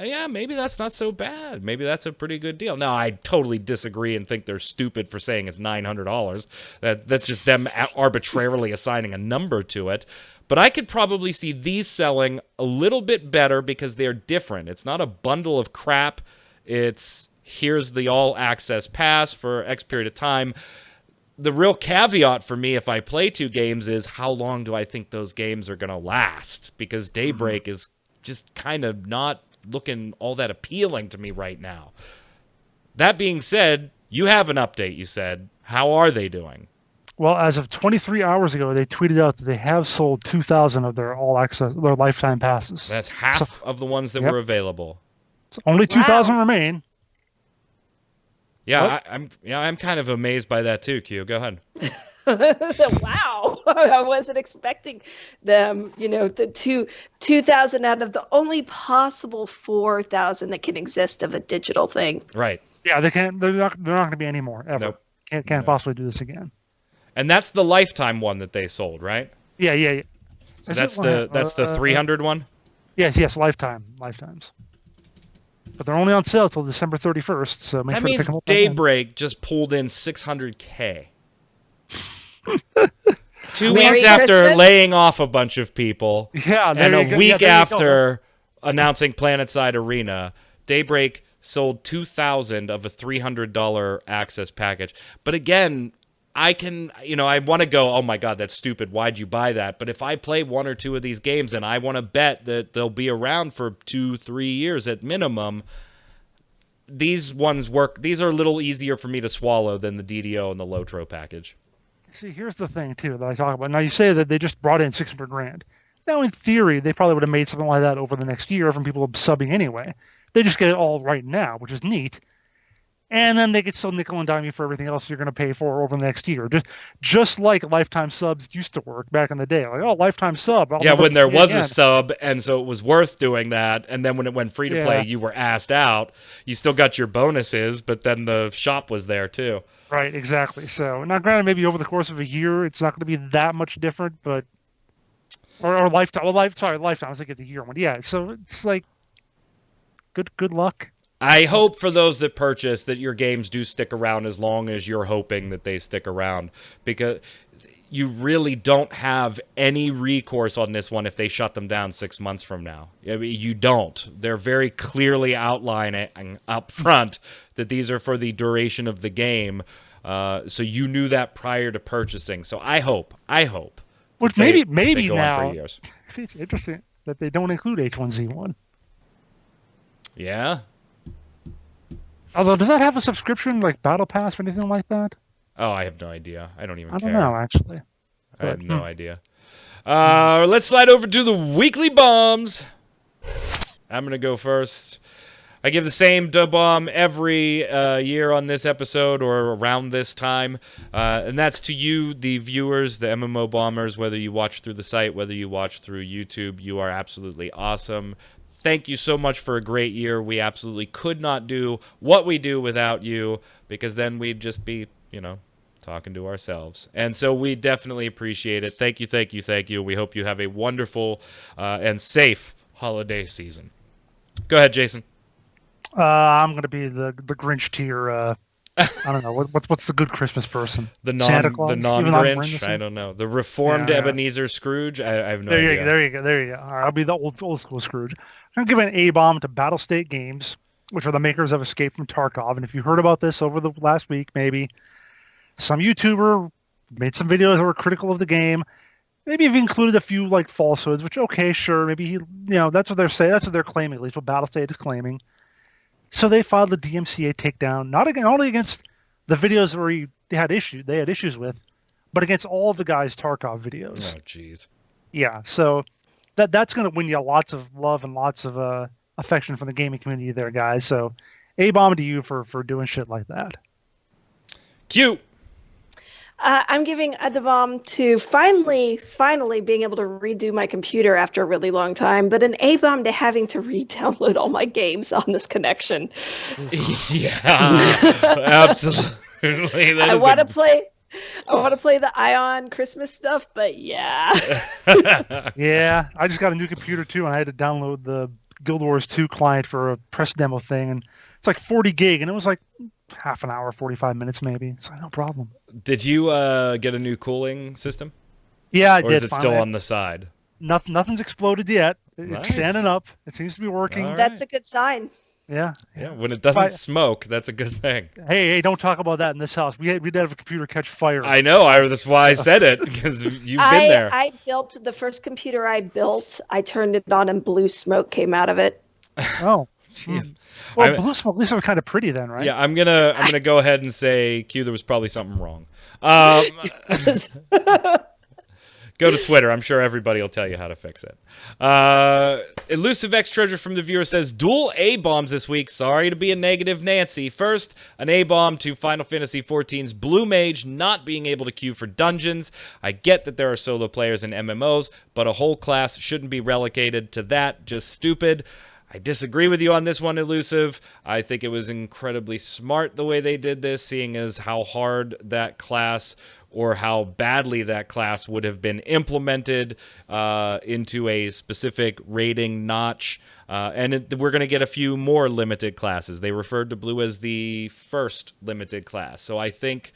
yeah, maybe that's not so bad. Maybe that's a pretty good deal. Now, I totally disagree and think they're stupid for saying it's $900. That's just them arbitrarily assigning a number to it. But I could probably see these selling a little bit better because they're different. It's not a bundle of crap. It's here's the all-access pass for X period of time. The real caveat for me if I play 2 games is how long do I think those games are going to last? Because Daybreak is just kind of not looking all that appealing to me right now. That being said, you have an update, you said. How are they doing? Well, as of 23 hours ago, they tweeted out that they have sold 2,000 of their their lifetime passes. That's half of the ones that were available. So only 2,000 remain. Yeah, I'm kind of amazed by that too, Q. Go ahead. Wow. I wasn't expecting them, the 2,000 out of the only possible 4,000 that can exist of a digital thing. Right. Yeah, they're not going to be any more ever. Nope. Can't possibly do this again. And that's the lifetime one that they sold, right? Yeah. So that's the 300 one? Yes, lifetimes. But they're only on sale till December 31st, so make that sure to means pick them up. Daybreak just pulled in $600K. 2 Merry weeks after Christmas. laying off a bunch of people, Yeah, and a week there you after announcing PlanetSide Arena, Daybreak sold 2,000 of a $300 access package. But again, I want to go, oh my God, that's stupid. Why'd you buy that? But if I play 1 or 2 of these games and I want to bet that they'll be around for 2-3 years at minimum, these ones work. These are a little easier for me to swallow than the DDO and the Lotro package. See, here's the thing too that I talk about. Now you say that they just brought in $600,000. Now in theory, they probably would have made something like that over the next year from people subbing anyway. They just get it all right now, which is neat. And then they get so nickel and dime you for everything else you're going to pay for over the next year. Just like lifetime subs used to work back in the day. Like, oh, lifetime sub. When there was a sub, and so it was worth doing that. And then when it went free to play, you were asked out. You still got your bonuses, but then the shop was there too. Right, exactly. So, now granted, maybe over the course of a year, it's not going to be that much different, but... Or lifetime. Lifetime. I was thinking the year one. Yeah, so it's like... Good luck. I hope for those that purchase that your games do stick around as long as you're hoping that they stick around, because you really don't have any recourse on this one if they shut them down 6 months from now. I mean, you don't. They're very clearly outlining up front that these are for the duration of the game, so you knew that prior to purchasing. So I hope. Which they maybe go now, on for years. It's interesting that they don't include H1Z1. Yeah. Although, does that have a subscription like Battle Pass or anything like that? Oh, I have no idea. I don't even care. I don't know, actually. I have no idea. Let's slide over to the weekly bombs. I'm going to go first. I give the same bomb every year on this episode or around this time. And that's to you, the viewers, the MMO bombers, whether you watch through the site, whether you watch through YouTube. You are absolutely awesome. Thank you so much for a great year. We absolutely could not do what we do without you, because then we'd just be, talking to ourselves. And so we definitely appreciate it. Thank you. We hope you have a wonderful and safe holiday season. Go ahead, Jason. I'm going to be the Grinch tier. I don't know. What's the good Christmas person? Santa Claus? The non-Grinch? I don't know. The reformed Ebenezer Scrooge? I have no idea. There you go. All right, I'll be the old school Scrooge. I'm going to give an A-bomb to Battlestate Games, which are the makers of Escape from Tarkov. And if you heard about this over the last week, maybe some YouTuber made some videos that were critical of the game. Maybe you've included a few like falsehoods, which okay, sure, maybe that's what they're saying. That's what they're claiming, at least what Battlestate is claiming. So they filed a DMCA takedown, not only against the videos where they had issues with, but against all the guys' Tarkov videos. Oh, jeez. Yeah, so that's going to win you lots of love and lots of affection from the gaming community there, guys. So, A-bomb to you for doing shit like that. Q. I'm giving a bomb to finally being able to redo my computer after a really long time, but an A bomb to having to re-download all my games on this connection. Yeah, absolutely. I want to play the Ion Christmas stuff, but yeah. Yeah, I just got a new computer too, and I had to download the Guild Wars 2 client for a press demo thing, and it's like 40 gig, and it was like half an hour, 45 minutes maybe. It's like, no problem. Did you get a new cooling system? Yeah, I or did. is it finally. still on the side? Nothing's exploded yet. Nice. It's standing up. It seems to be working. All That's a good sign. Yeah. Yeah, when it doesn't smoke, that's a good thing. Hey, don't talk about that in this house. We did have a computer catch fire. I know. That's why I said it, because you've been there. I built the first computer I built. I turned it on and blue smoke came out of it. Oh. Jeez. Well, blue smoke, at least it was kind of pretty then, right? Yeah, I'm gonna go ahead and say, Q, there was probably something wrong. Go to Twitter. I'm sure everybody will tell you how to fix it. Elusive X Treasure from the viewer says, dual A-bombs this week. Sorry to be a negative Nancy. First, an A-bomb to Final Fantasy XIV's Blue Mage not being able to queue for dungeons. I get that there are solo players in MMOs, but a whole class shouldn't be relegated to that. Just stupid. I disagree with you on this one, Elusive. I think it was incredibly smart the way they did this, seeing as how hard that class or how badly that class would have been implemented into a specific rating notch. We're going to get a few more limited classes. They referred to Blue as the first limited class. So I think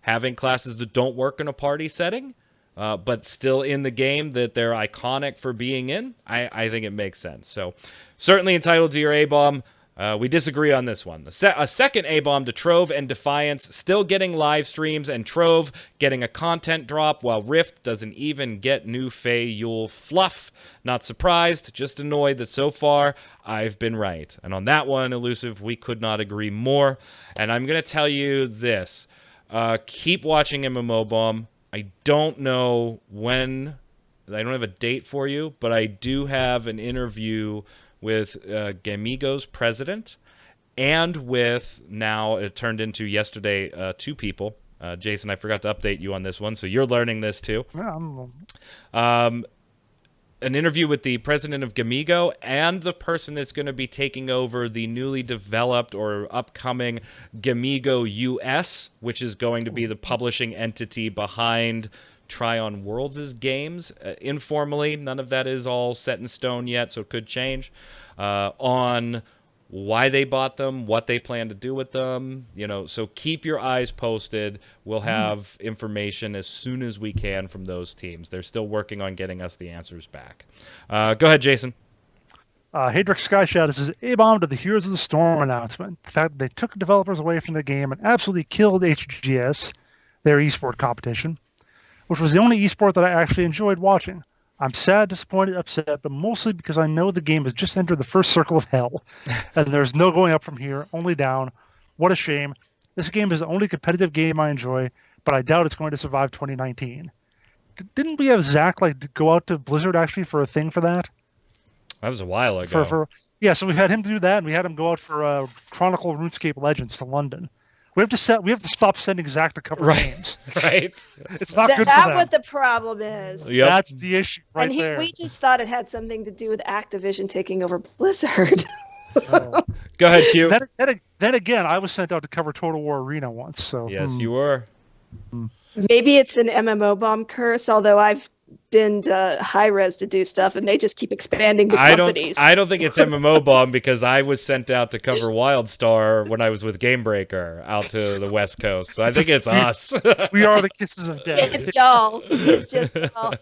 having classes that don't work in a party setting, but still in the game that they're iconic for being in, I think it makes sense. So certainly entitled to your A-bomb. We disagree on this one. A second A-bomb to Trove and Defiance, still getting live streams, and Trove getting a content drop while Rift doesn't even get new Fey Yule fluff. Not surprised, just annoyed that so far I've been right. And on that one, Elusive, we could not agree more. And I'm going to tell you this. Keep watching MMO Bomb. I don't know when, I don't have a date for you, but I do have an interview with Gamigo's president and with, now it turned into yesterday, two people. Jason, I forgot to update you on this one, so you're learning this too. Yeah, An interview with the president of Gamigo and the person that's going to be taking over the newly developed or upcoming Gamigo US, which is going to be the publishing entity behind Tryon Worlds' games. Informally, none of that is all set in stone yet, so it could change. On why they bought them, what they plan to do with them, so keep your eyes posted. We'll have information as soon as we can from those teams. They're still working on getting us the answers back. Go ahead, Jason. Hadrick Skyshadow says, A-bomb to the Heroes of the Storm announcement. The fact that they took developers away from the game and absolutely killed HGS, their esport competition, which was the only esport that I actually enjoyed watching. I'm sad, disappointed, upset, but mostly because I know the game has just entered the first circle of hell, and there's no going up from here, only down. What a shame. This game is the only competitive game I enjoy, but I doubt it's going to survive 2019. Didn't we have Zach go out to Blizzard actually for a thing for that? That was a while ago. Yeah, so we had him do that, and we had him go out for Chronicle RuneScape Legends to London. We have to stop sending Zach to cover games. Right. It's not good for them. That's what the problem is. Yep. That's the issue there. We just thought it had something to do with Activision taking over Blizzard. Oh. Go ahead, Q. Then again, I was sent out to cover Total War Arena once. So yes, you were. Maybe it's an MMO bomb curse, although I've been to high res to do stuff and they just keep expanding the companies. I don't think it's MMO bomb because I was sent out to cover WildStar when I was with Gamebreaker out to the West Coast. So I think it's us. We are the kisses of death. It's y'all. It's just y'all.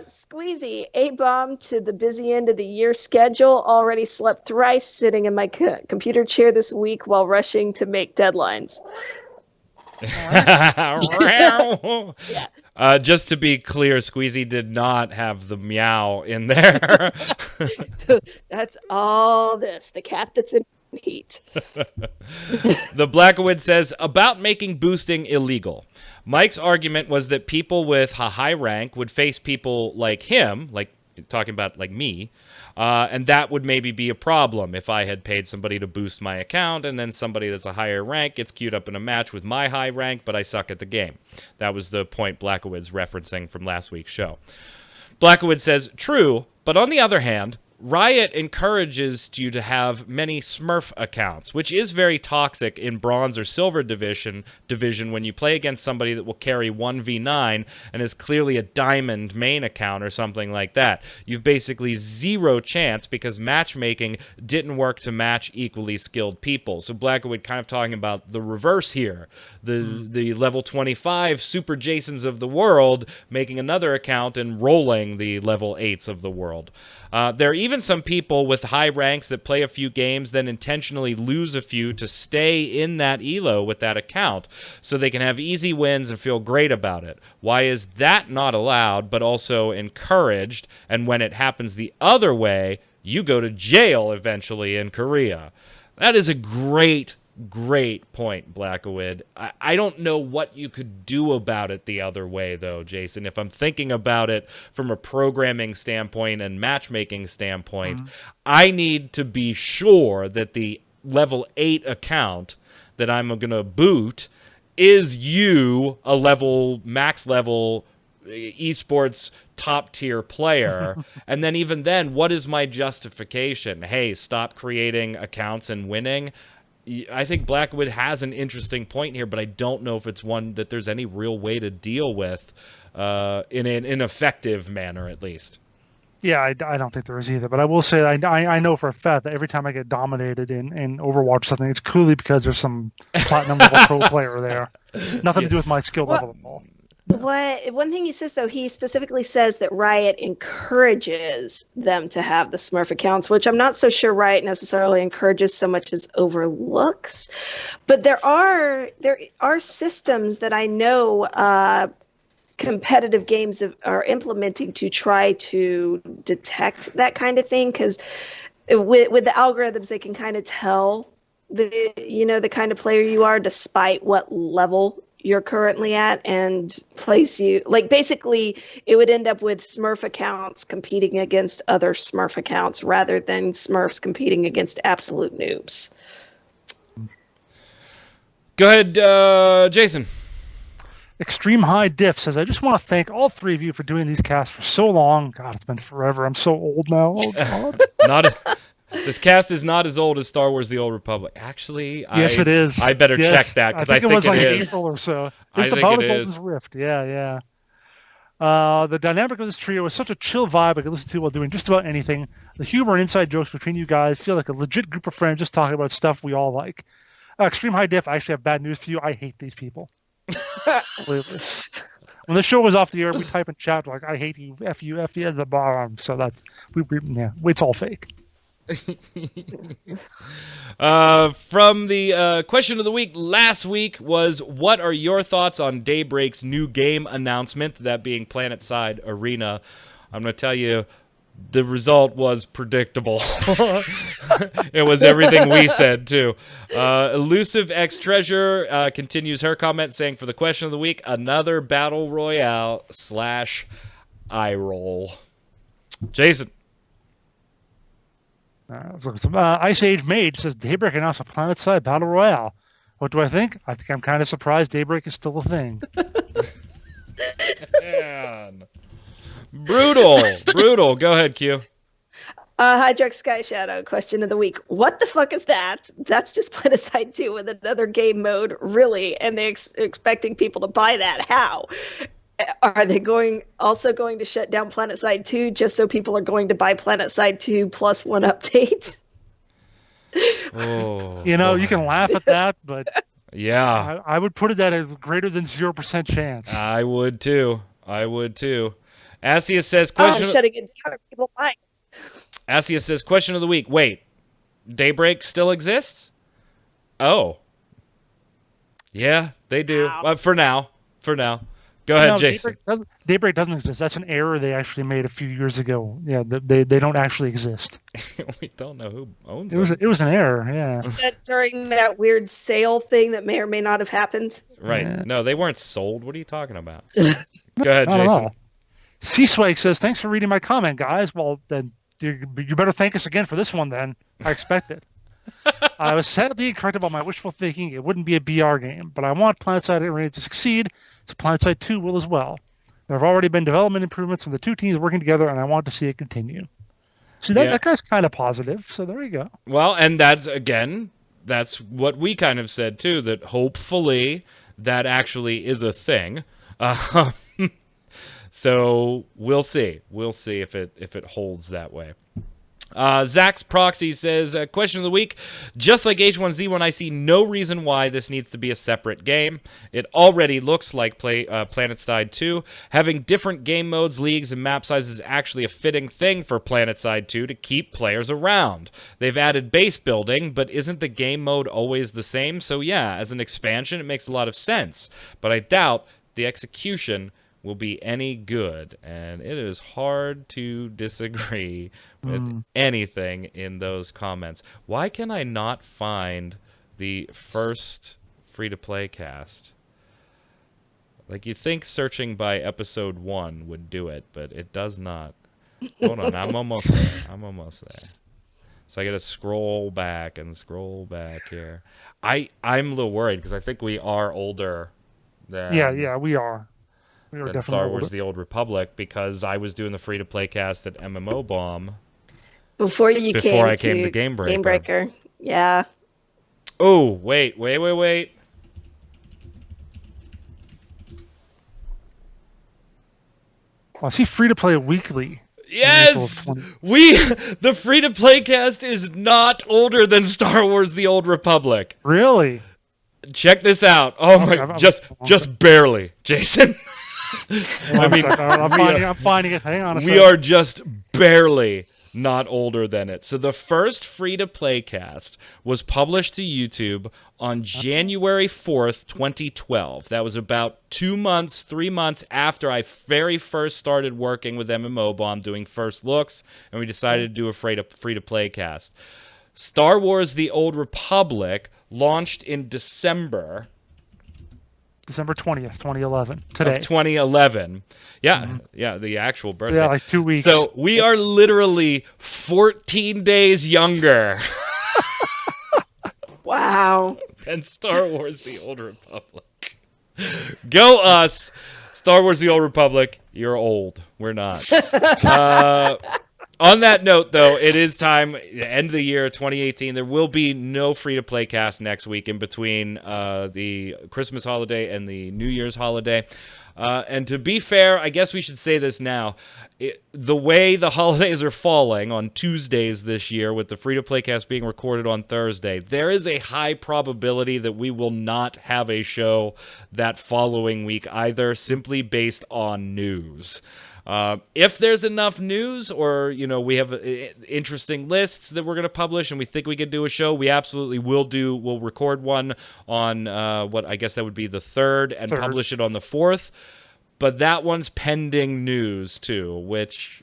Squeezy, A-bomb to the busy end of the year schedule. Already slept thrice sitting in my computer chair this week while rushing to make deadlines. Just to be clear, Squeezy did not have the meow in there. That's all this. The cat that's in heat. The Blackwood says, about making boosting illegal. Mike's argument was that people with a high rank would face people like him, like talking about like me, and that would maybe be a problem if I had paid somebody to boost my account and then somebody that's a higher rank gets queued up in a match with my high rank, but I suck at the game. That was the point Blackwood's referencing from last week's show. Blackwood says, true, but on the other hand, Riot encourages you to have many Smurf accounts, which is very toxic in Bronze or Silver division when you play against somebody that will carry 1v9 and is clearly a Diamond main account or something like that. You've basically zero chance because matchmaking didn't work to match equally skilled people. So Blackwood kind of talking about the reverse here. The level 25 Super Jasons of the world making another account and rolling the level 8s of the world. There are even some people with high ranks that play a few games, then intentionally lose a few to stay in that elo with that account so they can have easy wins and feel great about it. Why is that not allowed but also encouraged? And when it happens the other way, you go to jail eventually in Korea. That is a great point, Blackwood. I don't know what you could do about it the other way, though, Jason. If I'm thinking about it from a programming standpoint and matchmaking standpoint, I need to be sure that the level 8 account that I'm going to boot is you, a max level esports top tier player. And then even then, what is my justification? Hey, stop creating accounts and winning. I think Blackwood has an interesting point here, but I don't know if it's one that there's any real way to deal with in an effective manner, at least. Yeah, I don't think there is either. But I will say I know for a fact that every time I get dominated in Overwatch something, it's clearly because there's some platinum level pro player there. Nothing to do with my skill level at all. One thing he says, though, he specifically says that Riot encourages them to have the Smurf accounts, which I'm not so sure Riot necessarily encourages so much as overlooks. But there are systems that I know competitive games are implementing to try to detect that kind of thing, because with the algorithms, they can kind of tell the kind of player you are despite what level you're currently at and place you, like, basically it would end up with Smurf accounts competing against other Smurf accounts rather than Smurfs competing against absolute noobs. Go ahead, Jason. Extreme High Diff says, I just want to thank all three of you for doing these casts for so long. God, it's been forever. I'm so old now. Oh, God. This cast is not as old as Star Wars: The Old Republic. Actually, yes, it is. I better check that because I think it was like is. April or so. It's about as old as Rift. Yeah. The dynamic of this trio is such a chill vibe I can listen to while doing just about anything. The humor and inside jokes between you guys feel like a legit group of friends just talking about stuff we all like. Extreme High Diff, I actually have bad news for you. I hate these people. When the show was off the air, we type in chat like, I hate you, F you at the bottom. So that's, it's all fake. From the question of the week last week was, what are your thoughts on Daybreak's new game announcement, that being PlanetSide Arena? I'm going to tell you, the result was predictable. It was everything we said, too. Elusive X Treasure continues her comment saying, for the question of the week, another Battle Royale / eye roll. Jason. Ice Age Mage says Daybreak announced a PlanetSide Battle Royale. What do I think? I think I'm kind of surprised Daybreak is still a thing. Man. Brutal. Go ahead, Q. Hydrox Sky Shadow, question of the week. What the fuck is that? That's just PlanetSide 2 with another game mode, really? And they're expecting people to buy that. How? Are they also going to shut down PlanetSide 2 just so people are going to buy PlanetSide 2 plus one update? Oh, you can laugh at that, but yeah, I would put it at a greater than 0% chance. I would too. Asius says, shutting it down. People buying it. Asius says, question of the week. Wait, Daybreak still exists? Oh, yeah, they do. Wow. For now. Go ahead, No, Jason. Daybreak doesn't exist. That's an error they actually made a few years ago. Yeah, they don't actually exist. We don't know who owns It was them. it was an error. Yeah. Is that during that weird sale thing that may or may not have happened? Right. Yeah. No, they weren't sold. What are you talking about? Go ahead, Not at Jason. all. C-Swag says, "Thanks for reading my comment, guys. Well, then you better thank us again for this one. Then I expected. I was sadly incorrect about my wishful thinking. It wouldn't be a BR game, but I want PlanetSide Arena to succeed, so PlanetSide 2 will as well. There have already been development improvements from the two teams working together, and I want to see it continue." See, that guy's kind of positive, so there you go. Well, and that's what we kind of said too, that hopefully that actually is a thing. So we'll see. We'll see if it holds that way. Zach's Proxy says, question of the week. Just like H1Z1, I see no reason why this needs to be a separate game. It already looks like PlanetSide 2. Having different game modes, leagues, and map sizes is actually a fitting thing for PlanetSide 2 to keep players around. They've added base building, but isn't the game mode always the same? So yeah, as an expansion, it makes a lot of sense. But I doubt the execution will be any good, and it is hard to disagree with anything in those comments. Why can I not find the first free-to-play cast? Like, you'd think searching by episode 1 would do it, but it does not. Hold on, I'm almost there. So I gotta scroll back here. I'm a little worried because I think we are older than... Yeah, we are. We are than definitely Star Wars: older. The Old Republic, because I was doing the free-to-play cast at MMO Bomb Before I came to Game Breaker. Game Breaker. Yeah. Oh, wait. I see free-to-play weekly. Yes! The free-to-play cast is not older than Star Wars: The Old Republic. Really? Check this out. Oh Okay, my, just barely, Jason. I mean, I'm finding it. Hang on a second. We are just barely not older than it. So the first free-to-play cast was published to YouTube on January 4th, 2012. That was about 3 months after I very first started working with MMO Bomb, doing first looks, and we decided to do a free-to-play cast. Star Wars: The Old Republic launched in December 20th, 2011. Today. of 2011. Yeah, yeah, the actual birthday. Yeah, like 2 weeks. So we are literally 14 days younger Wow. than Star Wars: The Old Republic. Go us! Star Wars: The Old Republic, you're old. We're not. On that note, though, it is time, end of the year, 2018. There will be no free-to-play cast next week in between the Christmas holiday and the New Year's holiday. And to be fair, I guess we should say this now. The way the holidays are falling on Tuesdays this year, with the free-to-play cast being recorded on Thursday, there is a high probability that we will not have a show that following week either, simply based on news. If there's enough news, or we have interesting lists that we're going to publish and we think we could do a show, we absolutely will we'll record one on what I guess that would be the 3rd and publish it on the 4th. But that one's pending news too, which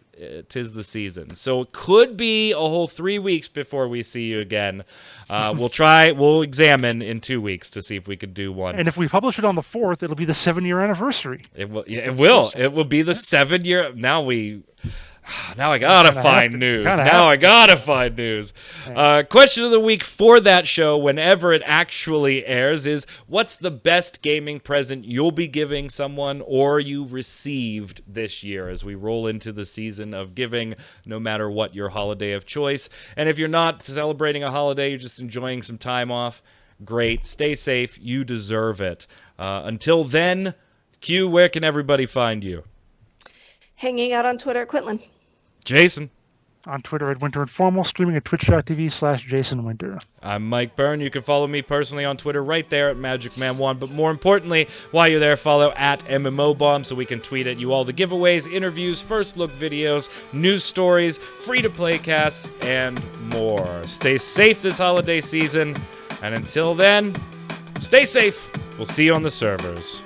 'tis the season. So it could be a whole 3 weeks before we see you again. We'll examine in 2 weeks to see if we could do one. And if we publish it on the 4th, it'll be the 7-year anniversary. It will. Yeah, it will. It will be the 7-year. Now I gotta find news. Question of the week for that show, whenever it actually airs, is what's the best gaming present you'll be giving someone or you received this year as we roll into the season of giving, no matter what your holiday of choice. And if you're not celebrating a holiday, you're just enjoying some time off, great. Stay safe. You deserve it. Until then, Q, where can everybody find you? Hanging out on Twitter, Quinlan. Jason. On Twitter at Winter Informal, streaming at twitch.tv/JasonWinter. I'm Mike Byrne. You can follow me personally on Twitter right there at magicman1. But more importantly, while you're there, follow at MMOBomb so we can tweet at you all the giveaways, interviews, first look videos, news stories, free-to-play casts, and more. Stay safe this holiday season. And until then, stay safe. We'll see you on the servers.